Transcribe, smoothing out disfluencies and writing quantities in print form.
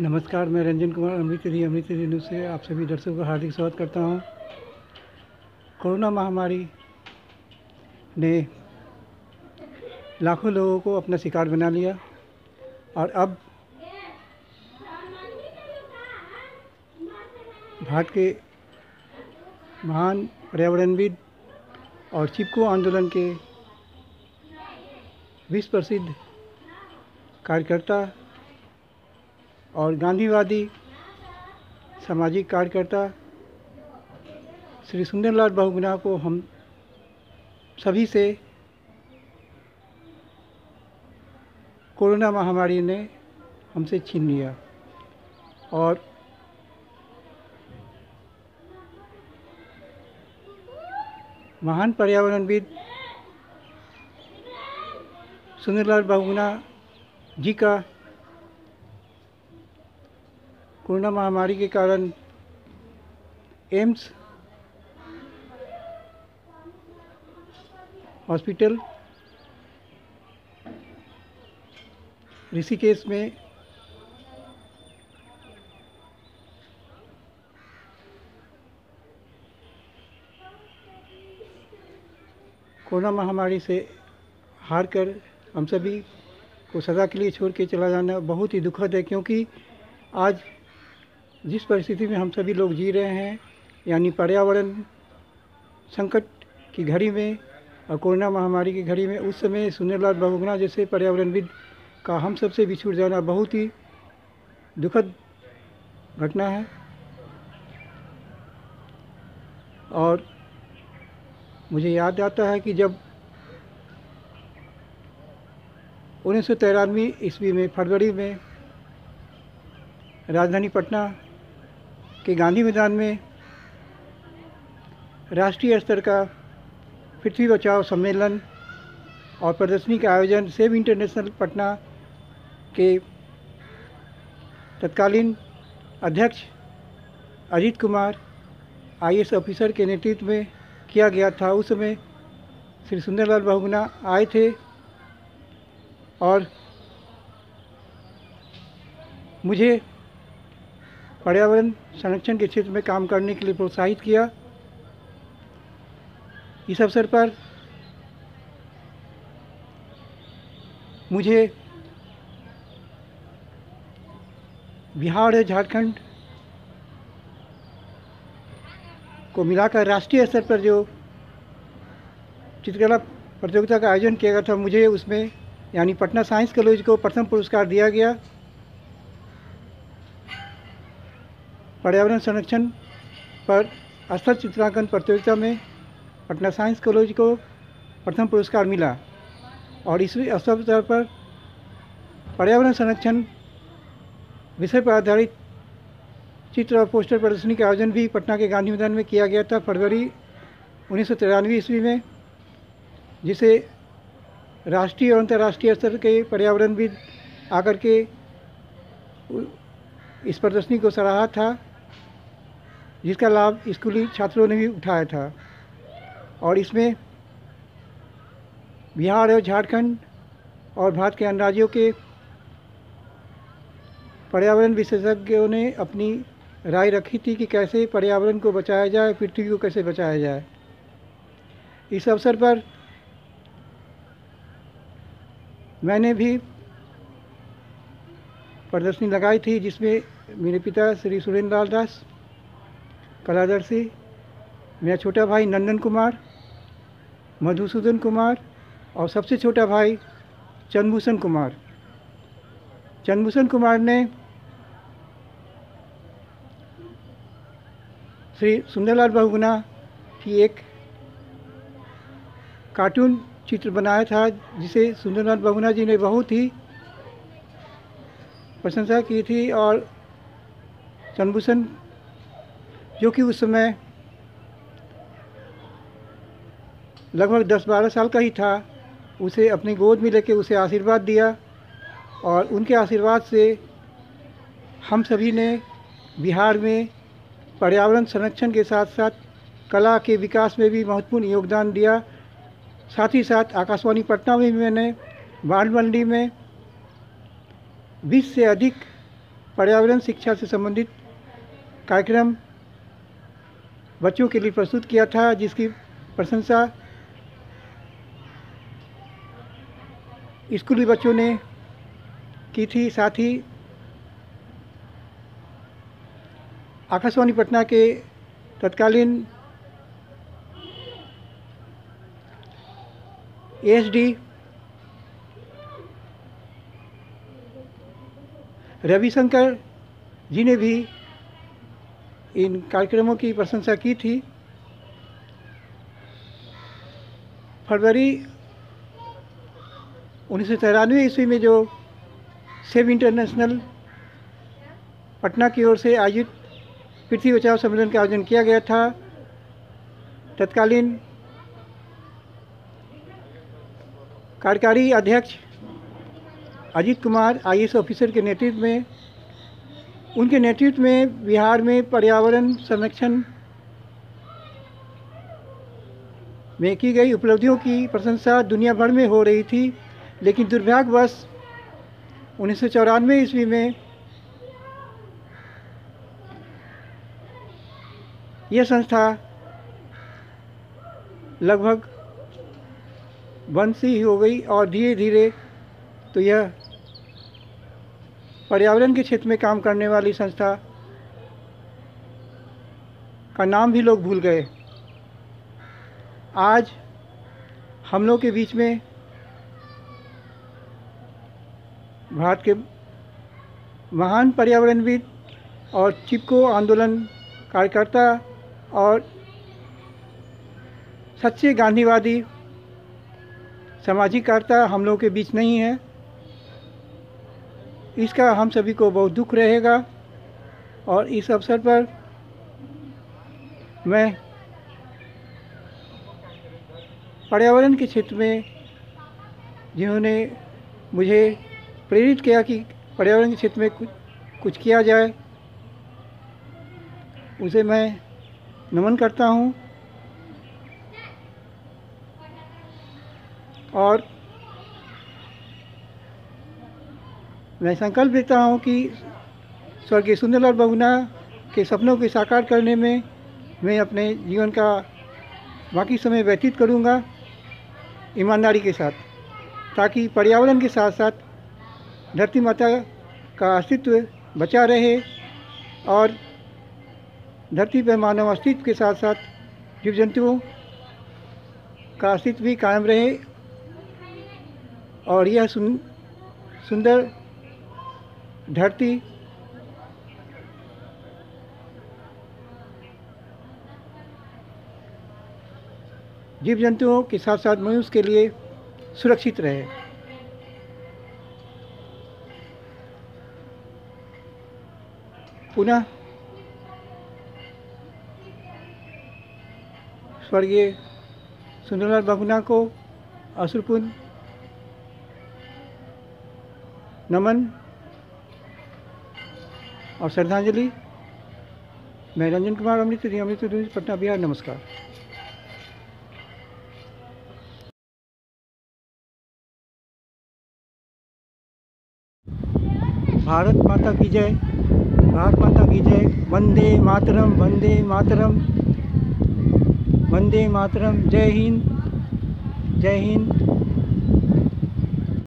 नमस्कार, मैं रंजन कुमार अमृत न्यूज़ से आप सभी दर्शकों का हार्दिक स्वागत करता हूं। कोरोना महामारी ने लाखों लोगों को अपना शिकार बना लिया और अब भारत के महान पर्यावरणविद और चिपको आंदोलन के विश्व प्रसिद्ध कार्यकर्ता और गांधीवादी सामाजिक कार्यकर्ता श्री सुंदरलाल बहुगुणा को हम सभी से कोरोना महामारी ने हमसे छीन लिया और महान पर्यावरणविद सुंदरलाल बहुगुणा जी का कोरोना महामारी के कारण एम्स हॉस्पिटल ऋषिकेश में कोरोना महामारी से हार कर हम सभी को सदा के लिए छोड़ के चला जाना बहुत ही दुखद है, क्योंकि आज जिस परिस्थिति में हम सभी लोग जी रहे हैं, यानी पर्यावरण संकट की घड़ी में और कोरोना महामारी की घड़ी में, उस समय सुंदरलाल बहुगुणा जैसे पर्यावरणविद का हम सबसे बिछुड़ जाना बहुत ही दुखद घटना है। और मुझे याद आता है कि जब 1993 ईस्वी में फरवरी में राजधानी पटना के गांधी मैदान में राष्ट्रीय स्तर का पृथ्वी बचाओ सम्मेलन और प्रदर्शनी का आयोजन सेव इंटरनेशनल पटना के तत्कालीन अध्यक्ष अजीत कुमार आईएएस ऑफिसर के नेतृत्व में किया गया था। उस समय श्री सुंदरलाल बहुगुणा आए थे और मुझे पर्यावरण संरक्षण के क्षेत्र में काम करने के लिए प्रोत्साहित किया। इस अवसर पर मुझे बिहार और झारखंड को मिलाकर राष्ट्रीय स्तर पर जो चित्रकला प्रतियोगिता का आयोजन किया गया था, मुझे उसमें यानी पटना साइंस कॉलेज को प्रथम पुरस्कार दिया गया। पर्यावरण संरक्षण पर स्थल चित्रांकन प्रतियोगिता में पटना साइंस कॉलेज को प्रथम पुरस्कार मिला और इस अवसर पर पर्यावरण संरक्षण विषय पर आधारित चित्र और पोस्टर प्रदर्शनी का आयोजन भी पटना के गांधी मैदान में किया गया था फरवरी 1993 ईस्वी में, जिसे राष्ट्रीय और अंतर्राष्ट्रीय स्तर के पर्यावरणविद आकर के इस प्रदर्शनी को सराहा था, जिसका लाभ स्कूली छात्रों ने भी उठाया था। और इसमें बिहार और झारखंड और भारत के अन्य राज्यों के पर्यावरण विशेषज्ञों ने अपनी राय रखी थी कि कैसे पर्यावरण को बचाया जाए, पृथ्वी को कैसे बचाया जाए। इस अवसर पर मैंने भी प्रदर्शनी लगाई थी, जिसमें मेरे पिता श्री सुरेंद्र लाल दास कलादर्शी, मेरा छोटा भाई नंदन कुमार, मधुसूदन कुमार और सबसे छोटा भाई चंद्रभूषण कुमार। चंद्रभूषण कुमार ने श्री सुंदरलाल बहुगुणा की एक कार्टून चित्र बनाया था, जिसे सुंदरलाल बहुगुणा जी ने बहुत ही प्रशंसा की थी। और चंद्रभूषण, जो कि उस समय लगभग 10-12 साल का ही था, उसे अपनी गोद में लेकर उसे आशीर्वाद दिया और उनके आशीर्वाद से हम सभी ने बिहार में पर्यावरण संरक्षण के साथ साथ कला के विकास में भी महत्वपूर्ण योगदान दिया। साथ ही साथ आकाशवाणी पटना में भी मैंने बाण मंडी में 20 से अधिक पर्यावरण शिक्षा से संबंधित कार्यक्रम बच्चों के लिए प्रस्तुत किया था, जिसकी प्रशंसा स्कूली बच्चों ने की थी। साथ ही आकाशवाणी पटना के तत्कालीन एएसडी रविशंकर जी ने भी इन कार्यक्रमों की प्रशंसा की थी। फरवरी 1993 ईस्वी में जो सेव इंटरनेशनल पटना की ओर से आयोजित पृथ्वी बचाओ सम्मेलन का आयोजन किया गया था, तत्कालीन कार्यकारी अध्यक्ष अजीत कुमार आईएएस ऑफिसर के नेतृत्व में, उनके नेतृत्व में बिहार में पर्यावरण संरक्षण में की गई उपलब्धियों की प्रशंसा दुनिया भर में हो रही थी। लेकिन दुर्भाग्यवश 1994 ईस्वी में यह संस्था लगभग बंद सी हो गई और धीरे धीरे तो यह पर्यावरण के क्षेत्र में काम करने वाली संस्था का नाम भी लोग भूल गए। आज हम लोग के बीच में भारत के महान पर्यावरणविद और चिपको आंदोलन कार्यकर्ता और सच्चे गांधीवादी सामाजिककर्ता हम लोगों के बीच नहीं है। इसका हम सभी को बहुत दुख रहेगा और इस अवसर पर मैं पर्यावरण के क्षेत्र में जिन्होंने मुझे प्रेरित किया कि पर्यावरण के क्षेत्र में कुछ किया जाए, उसे मैं नमन करता हूँ। और मैं संकल्प लेता हूँ कि स्वर्गीय सुंदरलाल बहुगुणा के सपनों को साकार करने में मैं अपने जीवन का बाकी समय व्यतीत करूँगा ईमानदारी के साथ, ताकि पर्यावरण के साथ साथ धरती माता का अस्तित्व बचा रहे और धरती पर मानव अस्तित्व के साथ साथ जीव जंतुओं का अस्तित्व भी कायम रहे और यह सुंदर धरती जीव जंतुओं के साथ साथ मनुष्य के लिए सुरक्षित रहे। पुनः स्वर्गीय सुंदरलाल बहुगुणा को अश्रुपूर्ण नमन और श्रद्धांजलि। मैं रंजन कुमार अमृत न्यूज पटना बिहार। नमस्कार। भारत माता की जय, भारत माता की जय। वंदे मातरम, वंदे मातरम, वंदे मातरम। जय हिंद, जय हिंद।